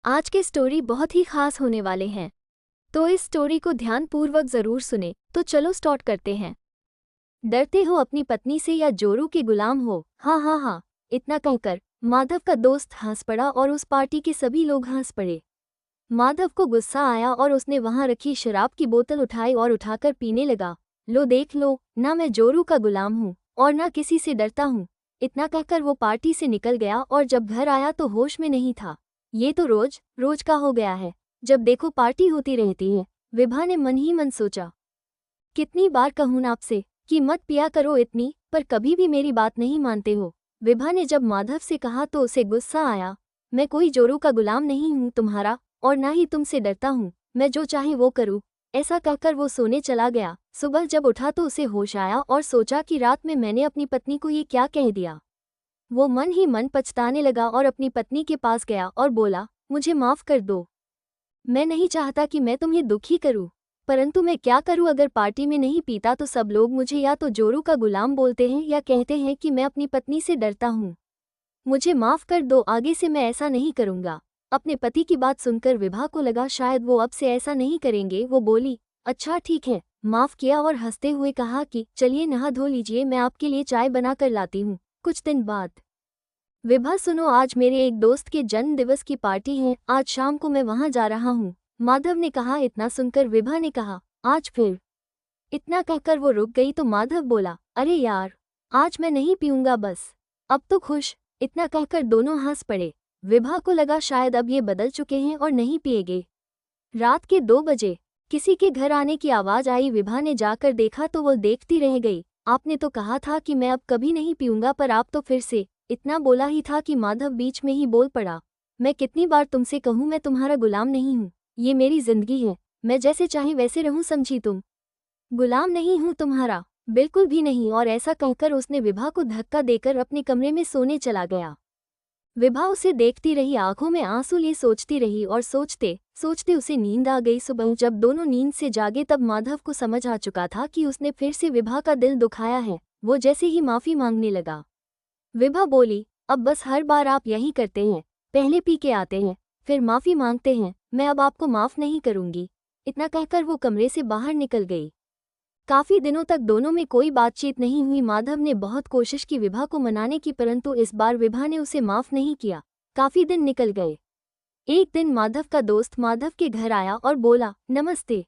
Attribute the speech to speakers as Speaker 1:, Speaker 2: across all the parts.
Speaker 1: आज के स्टोरी बहुत ही खास होने वाले हैं, तो इस स्टोरी को ध्यानपूर्वक जरूर सुने। तो चलो स्टार्ट करते हैं। डरते हो अपनी पत्नी से या जोरू के गुलाम हो? हाँ हाँ हाँ, इतना कहकर माधव का दोस्त हंस पड़ा और उस पार्टी के सभी लोग हंस पड़े। माधव को गुस्सा आया और उसने वहां रखी शराब की बोतल उठाई और उठाकर पीने लगा। लो देख लो, ना मैं जोरू का गुलाम हूँ और ना किसी से डरता हूँ। इतना कहकर वो पार्टी से निकल गया और जब घर आया तो होश में नहीं था। ये तो रोज रोज का हो गया है, जब देखो पार्टी होती रहती है। विभा ने मन ही मन सोचा, कितनी बार कहूँ आपसे कि मत पिया करो इतनी, पर कभी भी मेरी बात नहीं मानते हो। विभा ने जब माधव से कहा तो उसे गुस्सा आया। मैं कोई जोरू का गुलाम नहीं हूँ तुम्हारा, और ना ही तुमसे डरता हूँ। मैं जो चाहे वो करूँ। ऐसा कहकर वो सोने चला गया। सुबह जब उठा तो उसे होश आया और सोचा कि रात में मैंने अपनी पत्नी को ये क्या कह दिया। वो मन ही मन पछताने लगा और अपनी पत्नी के पास गया और बोला, मुझे माफ कर दो। मैं नहीं चाहता कि मैं तुम्हें दुखी करूं, परंतु मैं क्या करूं? अगर पार्टी में नहीं पीता तो सब लोग मुझे या तो जोरू का गुलाम बोलते हैं या कहते हैं कि मैं अपनी पत्नी से डरता हूं। मुझे माफ कर दो, आगे से मैं ऐसा नहीं करूंगा। अपने पति की बात सुनकर विभा को लगा शायद वो अब से ऐसा नहीं करेंगे। वो बोली, अच्छा ठीक है, माफ किया और हंसते हुए कहा कि चलिए नहा धो लीजिए, मैं आपके लिए चाय बना कर लाती हूँ। कुछ दिन बाद, विभा सुनो, आज मेरे एक दोस्त के जन्म दिवस की पार्टी है, आज शाम को मैं वहां जा रहा हूँ। माधव ने कहा। इतना सुनकर विभा ने कहा, आज फिर? इतना कहकर वो रुक गई तो माधव बोला, अरे यार, आज मैं नहीं पीऊंगा बस, अब तो खुश। इतना कहकर दोनों हंस पड़े। विभा को लगा शायद अब ये बदल चुके हैं और नहीं पिएगे। रात के 2 बजे किसी के घर आने की आवाज आई। विभा ने जाकर देखा तो वो देखती रह गई। आपने तो कहा था कि मैं अब कभी नहीं पीऊंगा, पर आप तो फिर से। इतना बोला ही था कि माधव बीच में ही बोल पड़ा, मैं कितनी बार तुमसे कहूं, मैं तुम्हारा गुलाम नहीं हूं। ये मेरी जिंदगी है, मैं जैसे चाहे वैसे रहूं, समझी तुम? गुलाम नहीं हूं तुम्हारा, बिल्कुल भी नहीं। और ऐसा कहकर उसने विभा को धक्का देकर अपने कमरे में सोने चला गया। विभा उसे देखती रही, आंखों में आंसू लिए सोचती रही और सोचते सोचते उसे नींद आ गई। सुबह जब दोनों नींद से जागे तब माधव को समझ आ चुका था कि उसने फिर से विभा का दिल दुखाया है। वो जैसे ही माफी मांगने लगा। विभा बोली, अब बस हर बार आप यही करते हैं, पहले पी के आते हैं फिर माफी मांगते हैं, मैं अब आपको माफ नहीं करूंगी। इतना कहकर वो कमरे से बाहर निकल गई। काफी दिनों तक दोनों में कोई बातचीत नहीं हुई। माधव ने बहुत कोशिश की विभा को मनाने की, परंतु इस बार विभा ने उसे माफ नहीं किया। काफी दिन निकल गए। एक दिन माधव का दोस्त माधव के घर आया और बोला, नमस्ते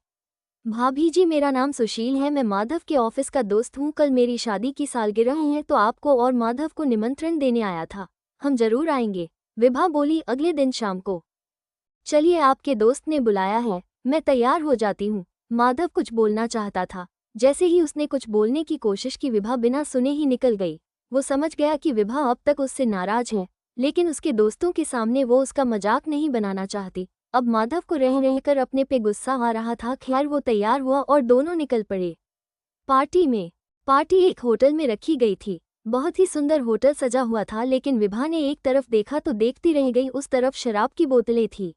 Speaker 1: भाभी जी, मेरा नाम सुशील है, मैं माधव के ऑफिस का दोस्त हूँ। कल मेरी शादी की सालगिरह है तो आपको और माधव को निमंत्रण देने आया था। हम जरूर आएंगे। विभा बोली, अगले दिन शाम को। चलिए, आपके दोस्त ने बुलाया है, मैं तैयार हो जाती हूँ। माधव कुछ बोलना चाहता था। जैसे ही उसने कुछ बोलने की कोशिश की, विभा बिना सुने ही निकल गई। वो समझ गया कि विभा अब तक उससे नाराज है, लेकिन उसके दोस्तों के सामने वो उसका मजाक नहीं बनाना चाहती। अब माधव को रह रहकर अपने पे गुस्सा आ रहा था। खैर वो तैयार हुआ और दोनों निकल पड़े। पार्टी एक होटल में रखी गई थी। बहुत ही सुंदर होटल सजा हुआ था, लेकिन विभा ने एक तरफ देखा तो देखती रह गई, उस तरफ शराब की बोतलें थी।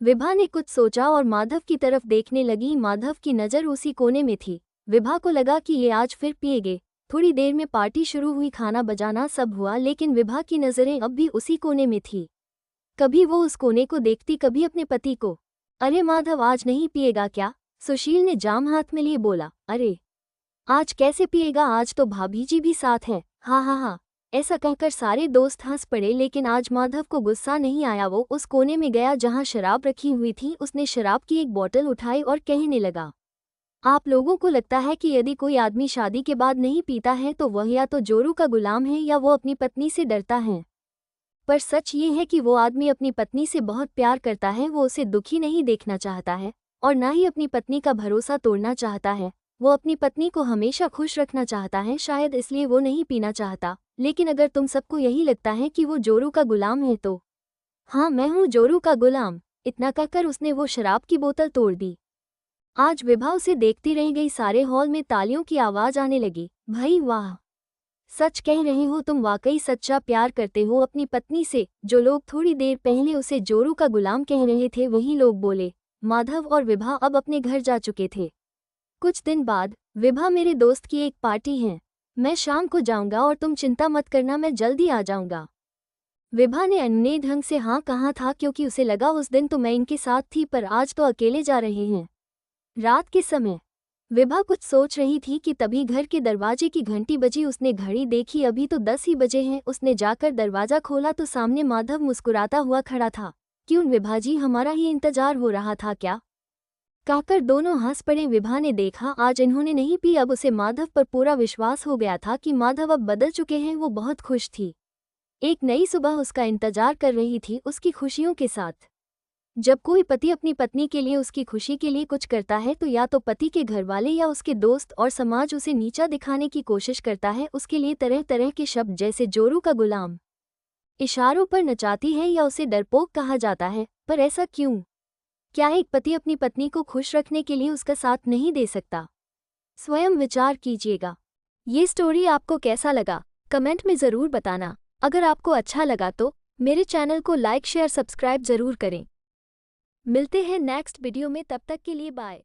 Speaker 1: विभा ने कुछ सोचा और माधव की तरफ देखने लगी। माधव की नज़र उसी कोने में थी। विभा को लगा कि ये आज फिर पिएगे। थोड़ी देर में पार्टी शुरू हुई, खाना बजाना सब हुआ, लेकिन विभा की नज़रें अब भी उसी कोने में थी। कभी वो उस कोने को देखती, कभी अपने पति को। अरे माधव, आज नहीं पिएगा क्या? सुशील ने जाम हाथ में लिए बोला। अरे आज कैसे पिएगा, आज तो भाभी जी भी साथ है। हाँ हाँ हाँ, ऐसा कहकर सारे दोस्त हंस पड़े। लेकिन आज माधव को गुस्सा नहीं आया। वो उस कोने में गया जहाँ शराब रखी हुई थी। उसने शराब की एक बोतल उठाई और कहने लगा, आप लोगों को लगता है कि यदि कोई आदमी शादी के बाद नहीं पीता है तो वह या तो जोरू का गुलाम है या वो अपनी पत्नी से डरता है। पर सच ये है कि वो आदमी अपनी पत्नी से बहुत प्यार करता है। वो उसे दुखी नहीं देखना चाहता है और ना ही अपनी पत्नी का भरोसा तोड़ना चाहता है। वो अपनी पत्नी को हमेशा खुश रखना चाहता है, शायद इसलिए वो नहीं पीना चाहता। लेकिन अगर तुम सबको यही लगता है कि वो जोरू का गुलाम है तो हाँ, मैं हूँ जोरू का गुलाम। इतना कहकर उसने वो शराब की बोतल तोड़ दी। आज विभा उसे देखती रह गई। सारे हॉल में तालियों की आवाज आने लगी। भाई वाह, सच कह रहे हो तुम, वाकई सच्चा प्यार करते हो अपनी पत्नी से। जो लोग थोड़ी देर पहले उसे जोरू का गुलाम कह रहे थे वही लोग बोले। माधव और विभा अब अपने घर जा चुके थे। कुछ दिन बाद, विभा, मेरे दोस्त की एक पार्टी है, मैं शाम को जाऊंगा और तुम चिंता मत करना, मैं जल्दी आ जाऊंगा। विभा ने अन्य ढंग से हाँ कहा था क्योंकि उसे लगा उस दिन तो मैं इनके साथ थी पर आज तो अकेले जा रहे हैं। रात के समय विभा कुछ सोच रही थी कि तभी घर के दरवाजे की घंटी बजी। उसने घड़ी देखी, अभी तो 10 ही बजे हैं। उसने जाकर दरवाजा खोला तो सामने माधव मुस्कुराता हुआ खड़ा था। क्यों विभा जी, हमारा ही इंतजार हो रहा था क्या? कहकर दोनों हंस पड़े। विभा ने देखा आज इन्होंने नहीं पी। अब उसे माधव पर पूरा विश्वास हो गया था कि माधव अब बदल चुके हैं। वो बहुत खुश थी। एक नई सुबह उसका इंतजार कर रही थी उसकी खुशियों के साथ। जब कोई पति अपनी पत्नी के लिए, उसकी खुशी के लिए कुछ करता है तो या तो पति के घरवाले या उसके दोस्त और समाज उसे नीचा दिखाने की कोशिश करता है। उसके लिए तरह तरह के शब्द जैसे जोरू का गुलाम, इशारों पर नचाती है या उसे डरपोक कहा जाता है। पर ऐसा क्यों? क्या एक पति अपनी पत्नी को खुश रखने के लिए उसका साथ नहीं दे सकता? स्वयं विचार कीजिएगा। ये स्टोरी आपको कैसा लगा कमेंट में ज़रूर बताना। अगर आपको अच्छा लगा तो मेरे चैनल को लाइक शेयर सब्सक्राइब ज़रूर करें। मिलते हैं नेक्स्ट वीडियो में, तब तक के लिए बाय।